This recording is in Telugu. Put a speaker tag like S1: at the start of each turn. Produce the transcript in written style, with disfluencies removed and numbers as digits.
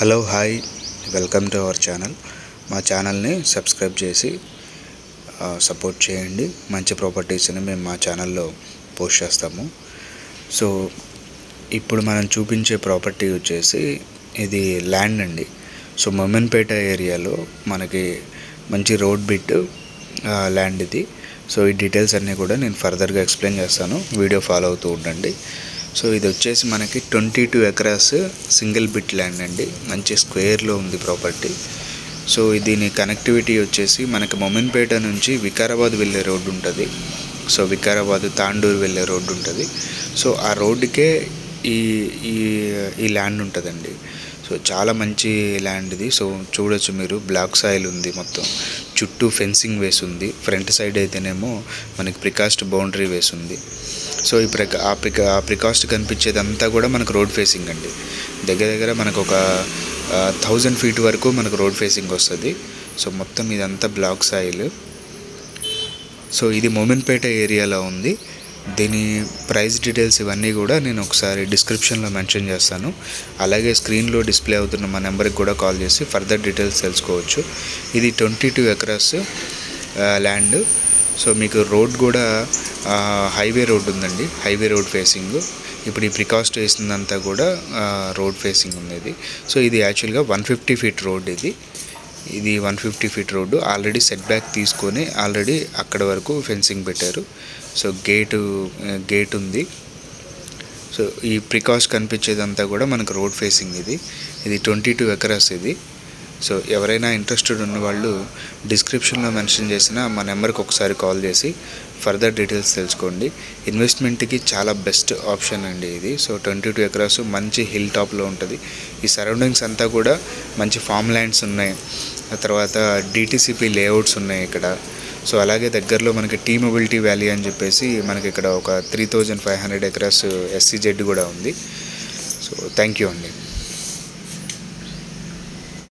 S1: Hello hi welcome to our channel. మా ఛానల్ని సబ్స్క్రైబ్ చేసి సపోర్ట్ చేయండి. మంచి ప్రాపర్టీస్ని మేము మా ఛానల్లో పోస్ట్ చేస్తాము. సో ఇప్పుడు మనం చూపించే ప్రాపర్టీ వచ్చేసి ఇది ల్యాండ్ అండి. సో మొమెన్పేట ఏరియాలో మనకి మంచి రోడ్ బిట్ ల్యాండ్ ఇది. సో ఈ డీటెయిల్స్ అన్నీ కూడా నేను ఫర్దర్గా ఎక్స్ప్లెయిన్ చేస్తాను, వీడియో ఫాలో అవుతూ ఉండండి. సో ఇది వచ్చేసి మనకి 22 ఎకరాస్ సింగిల్ బిట్ ల్యాండ్ అండి. మంచి స్క్వేర్లో ఉంది ప్రాపర్టీ. సో దీని కనెక్టివిటీ వచ్చేసి మనకి మొమెన్పేట నుంచి వికారాబాద్ వెళ్ళే రోడ్డు ఉంటుంది. సో వికారాబాద్ తాండూరు వెళ్ళే రోడ్డు ఉంటుంది. సో ఆ రోడ్డుకే ఈ ఈ ల్యాండ్ ఉంటుందండి. సో చాలా మంచి ల్యాండ్ ఇది. సో చూడొచ్చు మీరు, బ్లాక్ సాయిల్ ఉంది, మొత్తం చుట్టూ ఫెన్సింగ్ వేసి ఉంది. ఫ్రంట్ సైడ్ అయితేనేమో మనకి ప్రికాస్ట్ బౌండరీ వేసి ఉంది. సో ఈ ప్రికాస్ట్ కనిపించేదంతా కూడా మనకు రోడ్ ఫేసింగ్ అండి. దగ్గర మనకు ఒక 1000 feet వరకు మనకు రోడ్ ఫేసింగ్ వస్తుంది. సో మొత్తం ఇదంతా బ్లాక్ సాయిల్. సో ఇది మొమెన్పేట ఏరియాలో ఉంది. దీని ప్రైస్ డీటెయిల్స్ ఇవన్నీ కూడా నేను ఒకసారి డిస్క్రిప్షన్లో మెన్షన్ చేస్తాను. అలాగే స్క్రీన్లో డిస్ప్లే అవుతున్న మా నెంబర్కి కూడా కాల్ చేసి ఫర్దర్ డీటెయిల్స్ తెలుసుకోవచ్చు. ఇది 22 ఎకరాస్ ల్యాండ్. సో మీకు రోడ్ కూడా హైవే రోడ్ ఉందండి, హైవే రోడ్ ఫేసింగ్. ఇప్పుడు ఈ ప్రికాస్ట్ వేసిందంతా కూడా రోడ్ ఫేసింగ్ ఉంది. సో ఇది యాక్చువల్గా 150 feet రోడ్. ఇది 150 feet road. Already set back తీసుకొని ఆల్రెడీ అక్కడ వరకు ఫెన్సింగ్ పెట్టారు. సో గేట్ ఉంది. సో ఈ ప్రికాస్ట్ కనిపించేదంతా కూడా మనకు రోడ్ ఫేసింగ్. ఇది 22 ఎకరాస్ ఇది. సో ఎవరైనా ఇంట్రెస్టెడ్ ఉన్న వాళ్ళు డిస్క్రిప్షన్లో మెన్షన్ చేసిన మా నెంబర్కి ఒకసారి కాల్ చేసి ఫర్దర్ డీటెయిల్స్ తెలుసుకోండి. ఇన్వెస్ట్మెంట్కి చాలా బెస్ట్ ఆప్షన్ అండి ఇది. సో 22 ఎకరాస్ మంచి హిల్ టాప్లో ఉంటుంది. ఈ సరౌండింగ్స్ అంతా కూడా మంచి ఫామ్ ల్యాండ్స్ ఉన్నాయి. ఆ తర్వాత డిటిసిపి లేఅవుట్స్ ఉన్నాయి ఇక్కడ. సో అలాగే దగ్గరలో మనకి టీ మొబిలిటీ వ్యాలీ అని చెప్పేసి మనకి ఇక్కడ ఒక 3500 ఎకరాస్ SEZ కూడా ఉంది. సో థ్యాంక్ యూ అండి.